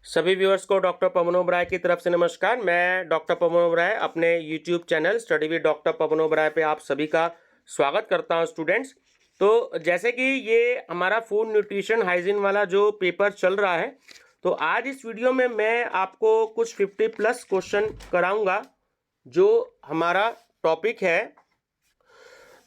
सभी व्यूअर्स को डॉक्टर पवन ओबराय की तरफ से नमस्कार। मैं डॉक्टर पवन ओबराय अपने YouTube channel study with doctor Pawan Oberoi पे आप सभी का स्वागत करता हूं स्टूडेंट्स। तो जैसे कि ये हमारा फूड न्यूट्रिशन हाइजीन वाला जो पेपर चल रहा है, तो आज इस वीडियो में मैं आपको कुछ 50+ क्वेश्चन कराऊंगा जो हमारा टॉपिक है।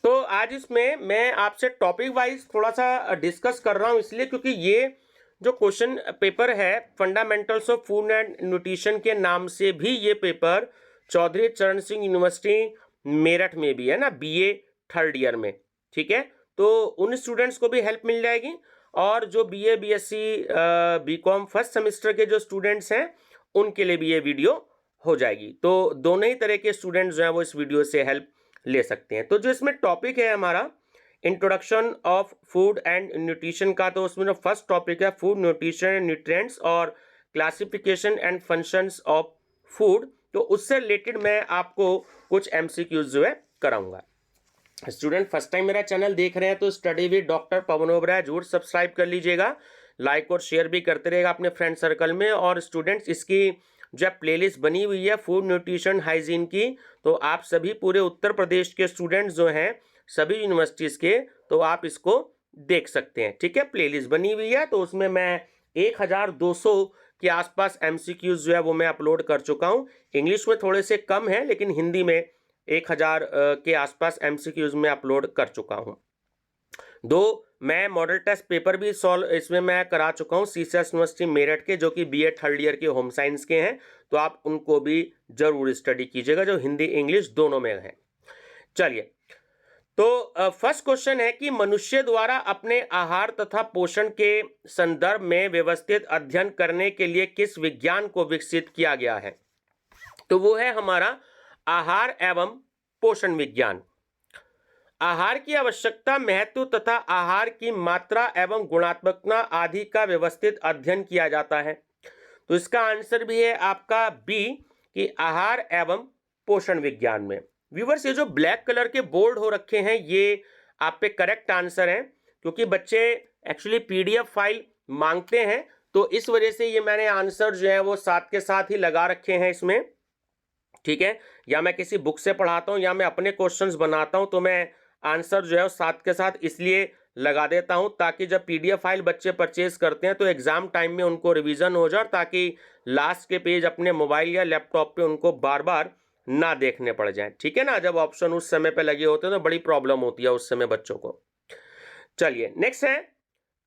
तो आज इसमें मैं आपसे टॉपिक वाइज थोड़ा सा डिस्कस कर रहा हूं, इसलिए क्योंकि ये जो क्वेश्चन पेपर है fundamentals of food and nutrition के नाम से भी ये पेपर चौधरी चरण सिंह यूनिवर्सिटी मेरठ में भी है ना, बीए थर्ड ईयर में। ठीक है, तो उन स्टूडेंट्स को भी हेल्प मिल जाएगी और जो BA BSc BCom first semester के जो स्टूडेंट्स हैं उनके लिए भी ये वीडियो हो जाएगी। तो दोनों ही तरह के स्टूडेंट्स जो हैं वो इस वीडियो से हेल्प ले सकते हैं। तो जो इसमें टॉपिक है हमारा introduction of food and nutrition का, तो उसमें जो फर्स्ट टॉपिक है फूड न्यूट्रिशन एंड न्यूट्रिएंट्स और classification and functions of food. तो उससे रिलेटेड मैं आपको कुछ एमसीक्यूज जो है कराऊंगा। स्टूडेंट फर्स्ट टाइम मेरा चैनल देख रहे हैं तो study with doctor Pawan Oberoi जरूर सब्सक्राइब कर लीजिएगा, लाइक और शेयर भी करते रहेगा अपने फ्रेंड सर्कल में। और स्टूडेंट्स इसकी जो प्लेलिस्ट बनी हुई है फूड न्यूट्रिशन हाइजीन की, तो आप सभी पूरे उत्तर प्रदेश के स्टूडेंट्स जो हैं सभी यूनिवर्सिटीज़ के, तो आप इसको देख सकते हैं। ठीक है, प्लेलिस्ट बनी हुई है, तो उसमें मैं 1200 के आसपास एमसीक्यूज जो है वो मैं अपलोड कर चुका हूँ। इंग्लिश में थोड़े से कम है, लेकिन हिंदी में 1000 के आसपास एमसीक्यूज में अपलोड कर चुका हूँ। दो मैं मॉडल टेस्ट पेपर भी सॉल्व इसमें मैं करा चुका हूँ सीसीएस यूनिवर्सिटी मेरठ के, जो कि बीए थर्ड ईयर के होम साइंस के हैं, तो आप उनको भी जरूर स्टडी कीजिएगा, जो हिंदी इंग्लिश दोनों में हैं। चलिए, तो फर्स्ट क्वेश्चन है कि मनुष्य द्वारा अपने आहार तथा पोषण के संदर्भ में व्यवस्थित अध्ययन करने के लिए किस विज्ञान को विकसित किया गया है? तो वो है हमारा आहार एवं पोषण विज्ञान। आहार की आवश्यकता, महत्व तथा आहार की मात्रा एवं गुणात्मकता आदि का व्यवस्थित अध्ययन किया जाता है। तो इसका आंसर भी है आपका बी कि आहार एवं पोषण विज्ञान में। व्यूवर्स, ये जो ब्लैक कलर के बोर्ड हो रखे हैं ये आप पे करेक्ट आंसर है, क्योंकि बच्चे एक्चुअली पीडीएफ फाइल मांगते हैं, तो इस वजह से ये मैंने आंसर जो है वो साथ के साथ ही लगा रखे हैं इसमें। ठीक है, या मैं किसी बुक से पढ़ाता हूँ या मैं अपने क्वेश्चंस बनाता हूँ, तो मैं आंसर जो है वो साथ के साथ इसलिए लगा देता हूं ताकि जब पीडीएफ फाइल बच्चे परचेज करते हैं तो एग्जाम टाइम में उनको रिवीजन हो जाए, ताकि लास्ट के पेज अपने मोबाइल या लैपटॉप पे उनको बार बार ना देखने पड़ जाए। ठीक है ना, जब ऑप्शन उस समय पे लगे होते हैं तो बड़ी प्रॉब्लम होती है उस समय बच्चों को। चलिए, नेक्स्ट है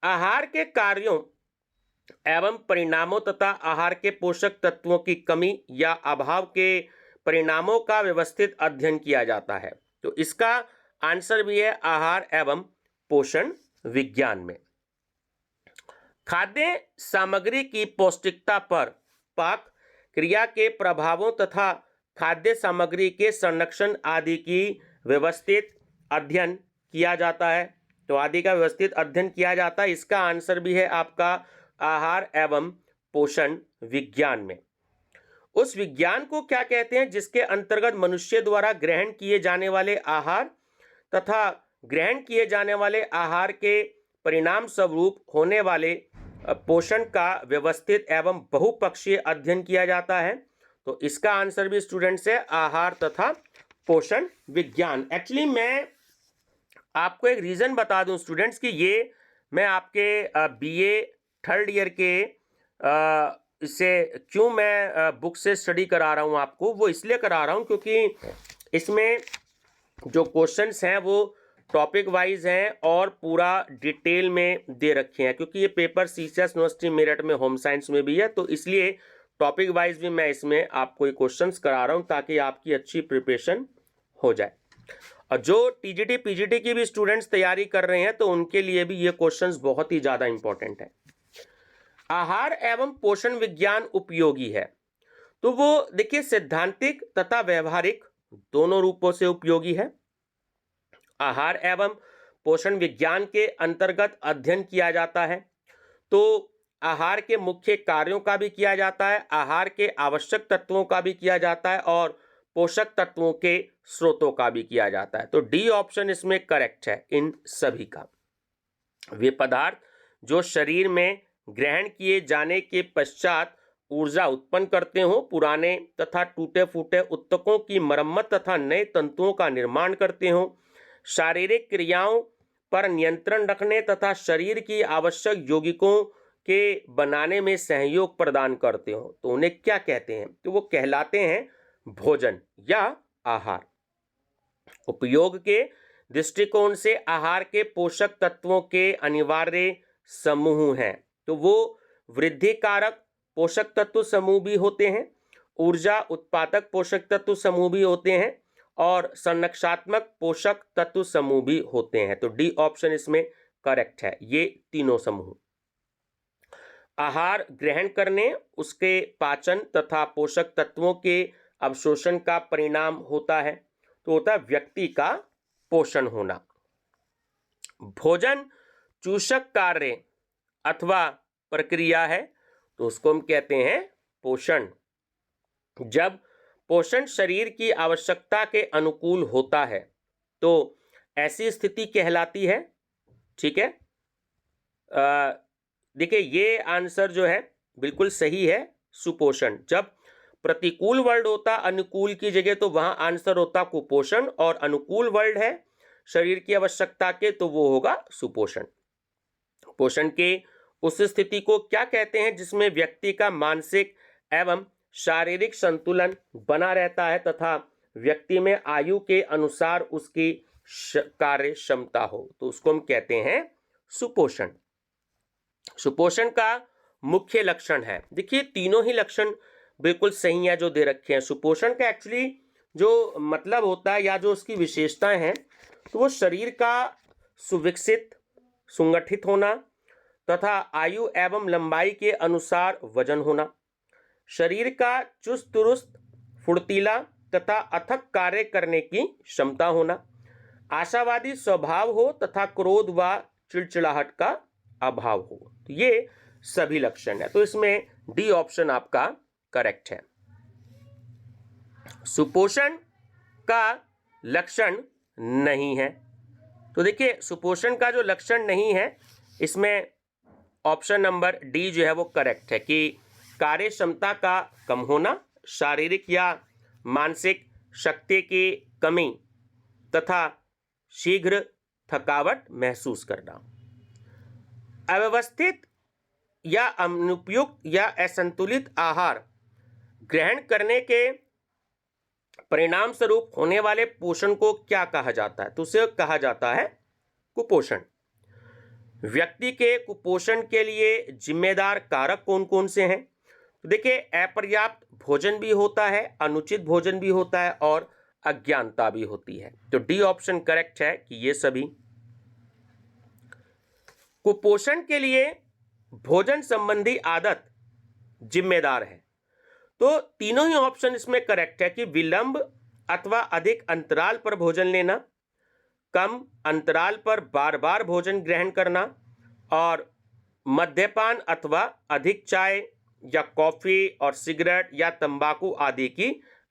आहार के कार्यों एवं परिणामों तथा आहार के पोषक तत्वों की कमी या अभाव के परिणामों का व्यवस्थित अध्ययन किया जाता है। तो इसका आंसर भी है आहार एवं पोषण विज्ञान में। खाद्य सामग्री की पौष्टिकता पर पाक क्रिया के प्रभावों तथा खाद्य सामग्री के संरक्षण आदि की व्यवस्थित अध्ययन किया जाता है। तो आदि का व्यवस्थित अध्ययन किया जाता है, इसका आंसर भी है आपका आहार एवं पोषण विज्ञान में। उस विज्ञान को क्या कहते हैं जिसके अंतर्गत मनुष्य द्वारा ग्रहण किए जाने वाले आहार तथा ग्रहण किए जाने वाले आहार के परिणाम स्वरूप होने वाले पोषण का व्यवस्थित एवं बहुपक्षीय अध्ययन किया जाता है। तो इसका आंसर भी स्टूडेंट्स है आहार तथा पोषण विज्ञान। एक्चुअली मैं आपको एक रीजन बता दूं स्टूडेंट्स कि ये मैं आपके बीए थर्ड ईयर के इससे क्यों मैं बुक से स्टडी करा रहा हूं आपको, वो इसलिए करा रहा हूं क्योंकि इसमें जो क्वेश्चंस हैं वो टॉपिक वाइज हैं और पूरा डिटेल में दे रखे हैं, क्योंकि ये पेपर सीसीएस यूनिवर्सिटी मेरठ में होम साइंस में भी है, तो इसलिए टॉपिक वाइज भी मैं इसमें आपको ये क्वेश्चंस करा रहा हूं ताकि आपकी अच्छी प्रिपरेशन हो जाए। और जो टीजीटी पीजीटी की भी स्टूडेंट्स तैयारी कर रहे हैं तो उनके लिए भी ये क्वेश्चंस बहुत ही ज़्यादा इंपॉर्टेंट है। आहार एवं पोषण विज्ञान उपयोगी है, तो वो देखिए सैद्धांतिक तथा व्यवहारिक दोनों रूपों से उपयोगी है। आहार एवं पोषण विज्ञान के अंतर्गत अध्ययन किया जाता है, तो आहार के मुख्य कार्यों का भी किया जाता है, आहार के आवश्यक तत्वों का भी किया जाता है और पोषक तत्वों के स्रोतों का भी किया जाता है। तो डी ऑप्शन इसमें करेक्ट है इन सभी का। वे पदार्थ जो शरीर में ग्रहण किए जाने के पश्चात ऊर्जा उत्पन्न करते हो, पुराने तथा टूटे फूटे ऊतकों की मरम्मत तथा नए तंतुओं का निर्माण करते हो, शारीरिक क्रियाओं पर नियंत्रण रखने तथा शरीर की आवश्यक यौगिकों के बनाने में सहयोग प्रदान करते हो, तो उन्हें क्या कहते हैं? तो वो कहलाते हैं भोजन या आहार। उपयोग के दृष्टिकोण से आहार के पोषक तत्वों के अनिवार्य समूह हैं, तो वो वृद्धि कारक पोषक तत्व समूह भी होते हैं, ऊर्जा उत्पादक पोषक तत्व समूह भी होते हैं और संरक्षात्मक पोषक तत्व समूह भी होते हैं। तो डी ऑप्शन इसमें करेक्ट है, ये तीनों समूह। आहार ग्रहण करने, उसके पाचन तथा पोषक तत्वों के अवशोषण का परिणाम होता है, तो होता है व्यक्ति का पोषण होना। भोजन चूषक कार्य अथवा प्रक्रिया है, तो उसको हम कहते हैं पोषण। जब पोषण शरीर की आवश्यकता के अनुकूल होता है तो ऐसी स्थिति कहलाती है। ठीक है, देखिए ये आंसर जो है बिल्कुल सही है, सुपोषण। जब प्रतिकूल वर्ड होता अनुकूल की जगह, तो वहां आंसर होता कुपोषण, और अनुकूल वर्ड है शरीर की आवश्यकता के, तो वो होगा सुपोषण। पोषण के उस स्थिति को क्या कहते हैं जिसमें व्यक्ति का मानसिक एवं शारीरिक संतुलन बना रहता है तथा व्यक्ति में आयु के अनुसार उसकी कार्य क्षमता हो, तो उसको हम कहते हैं सुपोषण। सुपोषण का मुख्य लक्षण है, देखिए तीनों ही लक्षण बिल्कुल सही है जो दे रखे हैं। सुपोषण का एक्चुअली जो मतलब होता है या जो उसकी विशेषताएं हैं, तो वो शरीर का सुविकसित सुगठित होना तथा आयु एवं लंबाई के अनुसार वजन होना, शरीर का चुस्त दुरुस्त फुर्तीला तथा अथक कार्य करने की क्षमता होना, आशावादी स्वभाव हो तथा क्रोध व चिड़चिड़ाहट का अभाव हो, तो ये सभी लक्षण है। तो इसमें डी ऑप्शन आपका करेक्ट है। सुपोषण का लक्षण नहीं है, तो देखिए सुपोषण का जो लक्षण नहीं है, इसमें ऑप्शन नंबर डी जो है वो करेक्ट है कि कार्य क्षमता का कम होना, शारीरिक या मानसिक शक्ति की कमी तथा शीघ्र थकावट महसूस करना, अव्यवस्थित या अनुपयुक्त या असंतुलित आहार ग्रहण करने के परिणाम स्वरूप होने वाले पोषण को क्या कहा जाता है? तो उसे कहा जाता है कुपोषण। व्यक्ति के कुपोषण के लिए जिम्मेदार कारक कौन कौन से हैं? तो देखिए अपर्याप्त भोजन भी होता है, अनुचित भोजन भी होता है और अज्ञानता भी होती है, तो डी ऑप्शन करेक्ट है कि ये सभी। कुपोषण के लिए भोजन संबंधी आदत जिम्मेदार है, तो तीनों ही ऑप्शन इसमें करेक्ट है कि विलंब अथवा अधिक अंतराल पर भोजन लेना, कम अंतराल पर बार बार भोजन ग्रहण करना और मद्यपान अथवा अधिक चाय या कॉफी और सिगरेट या तंबाकू आदि की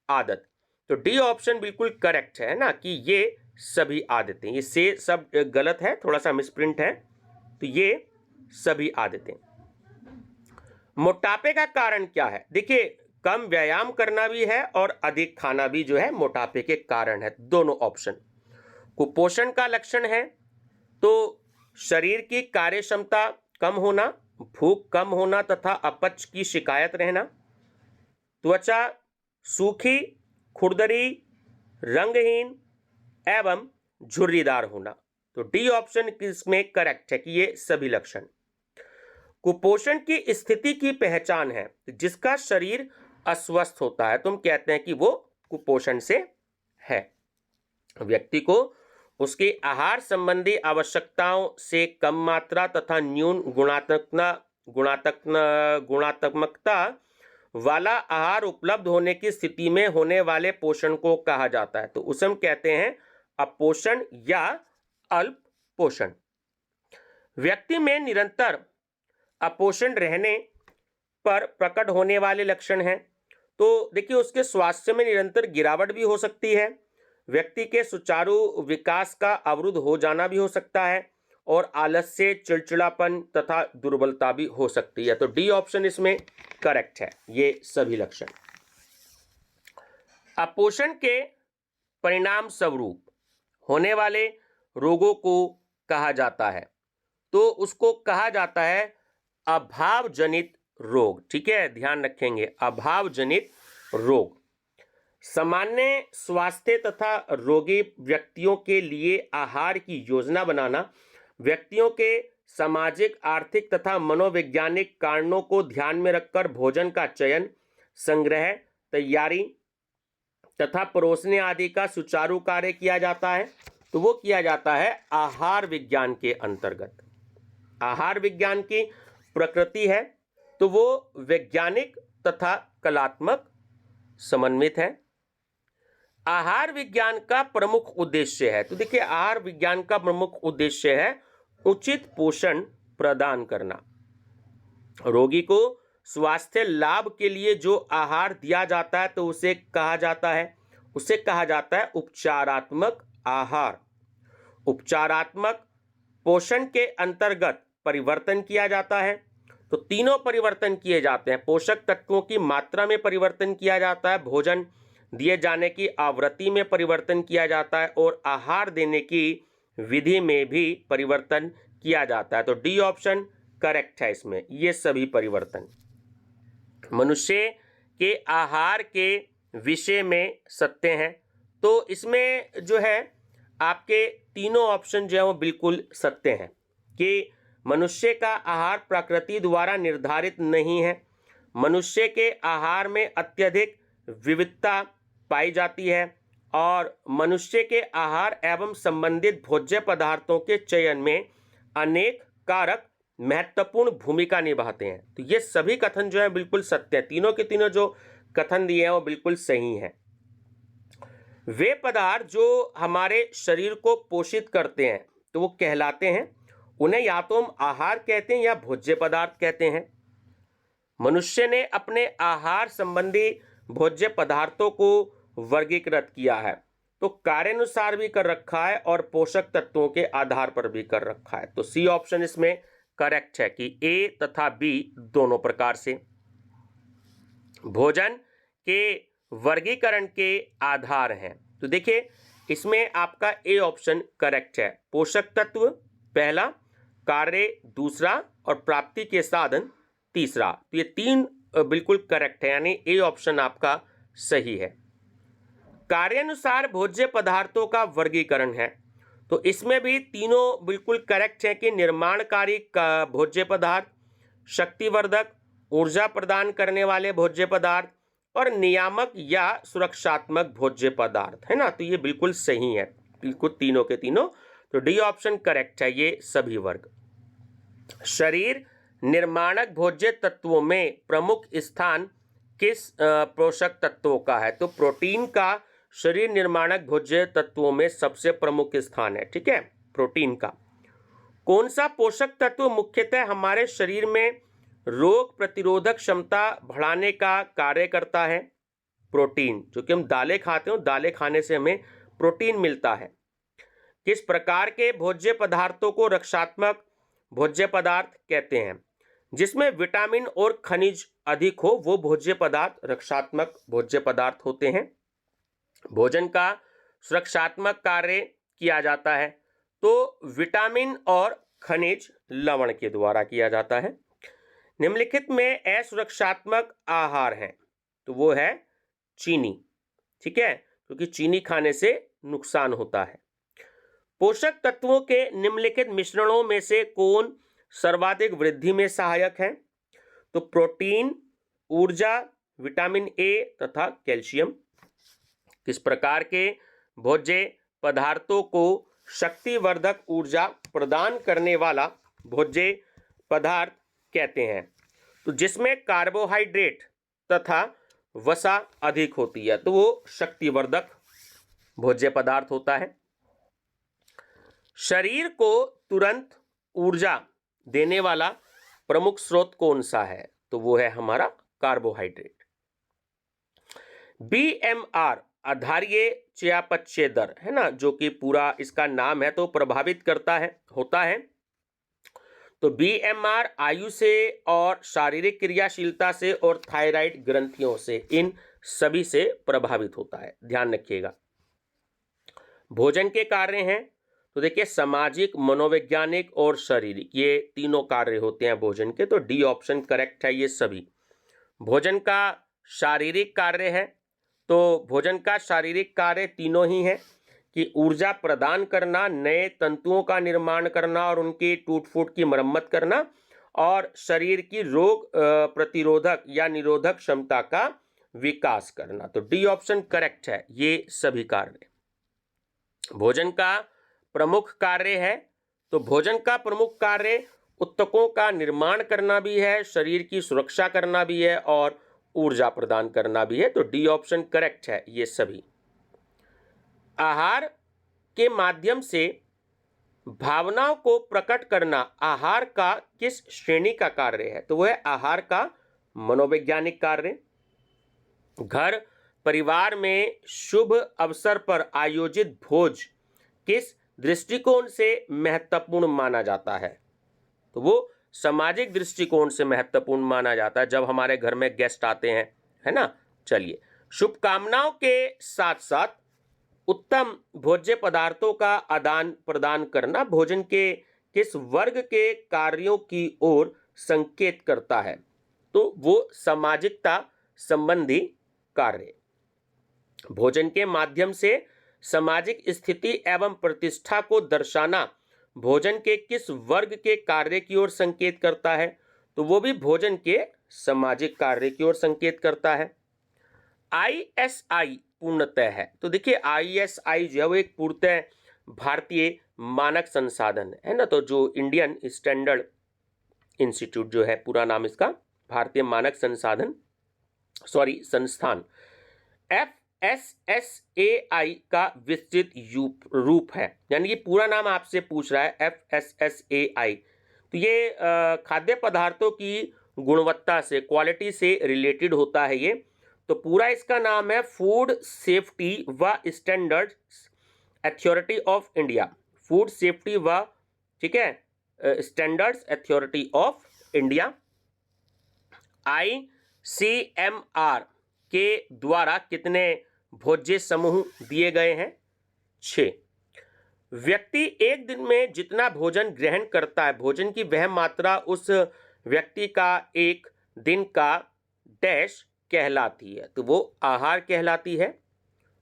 आदत, तो डी ऑप्शन बिल्कुल करेक्ट है ना कि ये सभी आदतें, ये से सब गलत है, थोड़ा सा मिसप्रिंट है, तो ये सभी आदतें। मोटापे का कारण क्या है? देखिए कम व्यायाम करना भी है और अधिक खाना भी जो है मोटापे के कारण है, दोनों ऑप्शन। कुपोषण का लक्षण है तो शरीर की कार्य क्षमता कम होना, भूख कम होना तथा अपच की शिकायत रहना, त्वचा सूखी, खुरदरी, रंगहीन एवं झुर्रीदार होना, तो डी ऑप्शन इसमें करेक्ट है कि ये सभी लक्षण। कुपोषण की स्थिति की पहचान है जिसका शरीर अस्वस्थ होता है, तुम कहते हैं कि वो कुपोषण से है। व्यक्ति को उसकी आहार संबंधी आवश्यकताओं से कम मात्रा तथा न्यून गुणात्मकता वाला आहार उपलब्ध होने की स्थिति में होने वाले पोषण को कहा जाता है, तो उसे हम कहते हैं अपोषण या अल्प पोषण। व्यक्ति में निरंतर अपोषण रहने पर प्रकट होने वाले लक्षण हैं, तो देखिए उसके स्वास्थ्य में निरंतर गिरावट भी हो सकती है, व्यक्ति के सुचारू विकास का अवरुद्ध हो जाना भी हो सकता है और आलस्य, चिड़चिड़ापन तथा दुर्बलता भी हो सकती है। तो डी ऑप्शन इसमें करेक्ट है, ये सभी लक्षण। अपोषण के परिणाम स्वरूप होने वाले रोगों को कहा जाता है, तो उसको कहा जाता है अभाव जनित रोग। ठीक है, ध्यान रखेंगे, अभाव जनित रोग। सामान्य स्वास्थ्य तथा रोगी व्यक्तियों के लिए आहार की योजना बनाना, व्यक्तियों के सामाजिक, आर्थिक तथा मनोवैज्ञानिक कारणों को ध्यान में रखकर भोजन का चयन, संग्रह, तैयारी तथा परोसने आदि का सुचारू कार्य किया जाता है। तो वो किया जाता है आहार विज्ञान के अंतर्गत। आहार विज्ञान की प्रकृति है तो वो वैज्ञानिक तथा कलात्मक समन्वित है। आहार विज्ञान का प्रमुख उद्देश्य है, तो देखिए आहार विज्ञान का प्रमुख उद्देश्य है उचित पोषण प्रदान करना। रोगी को स्वास्थ्य लाभ के लिए जो आहार दिया जाता है तो उसे कहा जाता है उपचारात्मक आहार। उपचारात्मक पोषण के अंतर्गत परिवर्तन किया जाता है, तो तीनों परिवर्तन किए जाते हैं। पोषक तत्वों की मात्रा में परिवर्तन किया जाता है, भोजन दिए जाने की आवृत्ति में परिवर्तन किया जाता है और आहार देने की विधि में भी परिवर्तन किया जाता है। तो डी ऑप्शन करेक्ट है इसमें, ये सभी परिवर्तन मनुष्य के आहार के विषय में सत्य हैं। तो इसमें जो है आपके तीनों ऑप्शन जो है वो बिल्कुल सत्य हैं कि मनुष्य का आहार प्रकृति द्वारा निर्धारित नहीं है। मनुष्य के आहार में अत्यधिक विविधता पाई जाती है और मनुष्य के आहार एवं संबंधित भोज्य पदार्थों के चयन में अनेक कारक महत्वपूर्ण भूमिका निभाते हैं। तो ये सभी कथन जो है बिल्कुल सत्य है, तीनों के तीनों जो कथन दिए हैं वो बिल्कुल सही हैं। वे पदार्थ जो हमारे शरीर को पोषित करते हैं तो वो कहलाते हैं, उन्हें या तो हम आहार कहते हैं या भोज्य पदार्थ कहते हैं। मनुष्य ने अपने आहार संबंधी भोज्य पदार्थों को वर्गीकृत किया है, तो कार्यानुसार भी कर रखा है और पोषक तत्वों के आधार पर भी कर रखा है। तो सी ऑप्शन इसमें करेक्ट है कि ए तथा बी दोनों प्रकार से भोजन के वर्गीकरण के आधार हैं। तो देखिए इसमें आपका ए ऑप्शन करेक्ट है। पोषक तत्व पहला, कार्य दूसरा और प्राप्ति के साधन तीसरा। तो ये तीन बिल्कुल करेक्ट है, यानी ए ऑप्शन आपका सही है। कार्यानुसार भोज्य पदार्थों का वर्गीकरण है, तो इसमें भी तीनों बिल्कुल करेक्ट है कि निर्माणकारी भोज्य पदार्थ, शक्तिवर्धक, ऊर्जा प्रदान करने वाले भोज्य पदार्थ और नियामक या सुरक्षात्मक भोज्य पदार्थ, है ना। तो ये बिल्कुल सही है, बिल्कुल तीनों के तीनों। तो डी ऑप्शन करेक्ट है, ये सभी वर्ग। शरीर निर्माणक भोज्य तत्वों में प्रमुख स्थान किस पोषक तत्वों का है? तो प्रोटीन का शरीर निर्माणक भोज्य तत्वों में सबसे प्रमुख स्थान है। ठीक है, प्रोटीन का। कौन सा पोषक तत्व मुख्यतः हमारे शरीर में रोग प्रतिरोधक क्षमता बढ़ाने का कार्य करता है? प्रोटीन। जो कि हम दालें खाते हो, दालें खाने से हमें प्रोटीन मिलता है। किस प्रकार के भोज्य पदार्थों को रक्षात्मक भोज्य पदार्थ कहते हैं? जिसमें विटामिन और खनिज अधिक हो वो भोज्य पदार्थ रक्षात्मक भोज्य पदार्थ होते हैं। भोजन का सुरक्षात्मक कार्य किया जाता है, तो विटामिन और खनिज लवण के द्वारा किया जाता है। निम्नलिखित में असुरक्षात्मक आहार है, तो वो है चीनी। ठीक है, क्योंकि चीनी खाने से नुकसान होता है। पोषक तत्वों के निम्नलिखित मिश्रणों में से कौन सर्वाधिक वृद्धि में सहायक है? तो प्रोटीन, ऊर्जा, विटामिन ए तथा कैल्शियम। किस प्रकार के भोज्य पदार्थों को शक्तिवर्धक ऊर्जा प्रदान करने वाला भोज्य पदार्थ कहते हैं? तो जिसमें कार्बोहाइड्रेट तथा वसा अधिक होती है, तो वो शक्तिवर्धक भोज्य पदार्थ होता है। शरीर को तुरंत ऊर्जा देने वाला प्रमुख स्रोत कौन सा है? तो वो है हमारा कार्बोहाइड्रेट। बीएमआर आधारीय चयापचय दर, है ना, जो कि पूरा इसका नाम है, तो प्रभावित करता है होता है तो BMR आयु से और शारीरिक क्रियाशीलता से और थायराइड ग्रंथियों से, इन सभी से प्रभावित होता है, ध्यान रखिएगा। भोजन के कार्य हैं तो देखिए सामाजिक, मनोवैज्ञानिक और शारीरिक, ये तीनों कार्य होते हैं भोजन के। तो डी ऑप्शन करेक्ट है ये सभी। भोजन का शारीरिक कार्य है तो भोजन का शारीरिक कार्य तीनों ही है कि ऊर्जा प्रदान करना, नए तंतुओं का निर्माण करना और उनकी टूट फूट की मरम्मत करना, और शरीर की रोग प्रतिरोधक या निरोधक क्षमता का विकास करना। तो डी ऑप्शन करेक्ट है ये सभी कार्य। भोजन का प्रमुख कार्य है तो भोजन का प्रमुख कार्य उत्तकों का निर्माण करना भी है, शरीर की सुरक्षा करना भी है और ऊर्जा प्रदान करना भी है। तो डी ऑप्शन करेक्ट है ये सभी। आहार के माध्यम से भावनाओं को प्रकट करना आहार का किस श्रेणी का कार्य है? तो वह है आहार का मनोवैज्ञानिक कार्य। घर परिवार में शुभ अवसर पर आयोजित भोज किस दृष्टिकोण से महत्वपूर्ण माना जाता है? तो वो सामाजिक दृष्टिकोण से महत्वपूर्ण माना जाता है, जब हमारे घर में गेस्ट आते हैं, है ना। चलिए, शुभकामनाओं के साथ साथ उत्तम भोज्य पदार्थों का आदान प्रदान करना भोजन के किस वर्ग के कार्यों की ओर संकेत करता है? तो वो सामाजिकता संबंधी कार्य। भोजन के माध्यम से सामाजिक स्थिति एवं प्रतिष्ठा को दर्शाना भोजन के किस वर्ग के कार्य की ओर संकेत करता है? तो वो भी भोजन के सामाजिक कार्य की ओर संकेत करता है। ISI पूर्णतः है तो देखिए ISI जो है वो एक पूर्णतः भारतीय मानक संसाधन है ना। तो जो इंडियन स्टैंडर्ड इंस्टीट्यूट जो है, पूरा नाम इसका भारतीय मानक संस्थान, FSSAI का विस्तृत रूप है, यानी कि पूरा नाम आपसे पूछ रहा है FSSAI। तो ये खाद्य पदार्थों की गुणवत्ता से, क्वालिटी से रिलेटेड होता है ये। तो पूरा इसका नाम है फूड सेफ्टी व standards authority of India. Food safety व, ठीक है, standards authority of India. ICMR के द्वारा कितने भोज्य समूह दिए गए हैं? 6। व्यक्ति एक दिन में जितना भोजन ग्रहण करता है, भोजन की वह मात्रा उस व्यक्ति का एक दिन का डैश कहलाती है। तो वो आहार कहलाती है।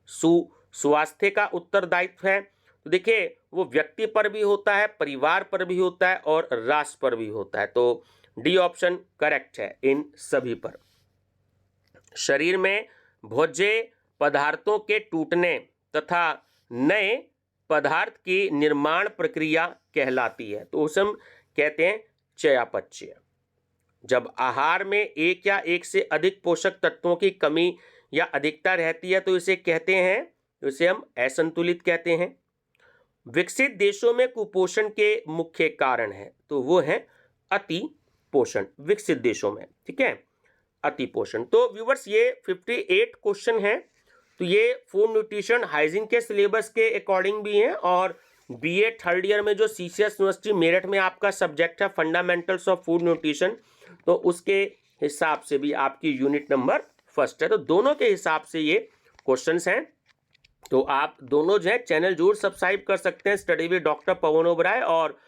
स्वास्थ्य का उत्तरदायित्व है तो देखिए वो व्यक्ति पर भी होता है, परिवार पर भी होता है और राष्ट्र पर भी होता है। तो डी ऑप्शन करेक्ट है इन सभी पर। शरीर में भोज्य पदार्थों के टूटने तथा नए पदार्थ की निर्माण प्रक्रिया कहलाती है। तो उसे हम कहते हैं चयापचय। जब आहार में एक या एक से अधिक पोषक तत्वों की कमी या अधिकता रहती है तो इसे कहते हैं, तो इसे हम असंतुलित कहते हैं। विकसित देशों में कुपोषण के मुख्य कारण है तो वो है अति पोषण, विकसित देशों में, ठीक है, अति पोषण। तो व्यूअर्स ये 58 क्वेश्चन हैं। तो ये फूड न्यूट्रिशन हाइजीन के सिलेबस के अकॉर्डिंग भी हैं और BA थर्ड ईयर में जो CCS यूनिवर्सिटी मेरठ में आपका सब्जेक्ट है फंडामेंटल्स ऑफ फूड न्यूट्रिशन, तो उसके हिसाब से भी आपकी यूनिट नंबर 1 है। तो दोनों के हिसाब से ये क्वेश्चंस हैं। तो आप दोनों जो है चैनल जरूर सब्सक्राइब कर सकते हैं, study with doctor Pawan Oberoi, और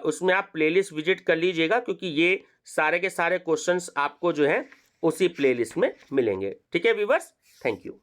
उसमें आप प्लेलिस्ट विजिट कर लीजिएगा क्योंकि ये सारे के सारे क्वेश्चंस आपको जो है उसी प्लेलिस्ट में मिलेंगे। ठीक है व्यूअर्स, थैंक यू।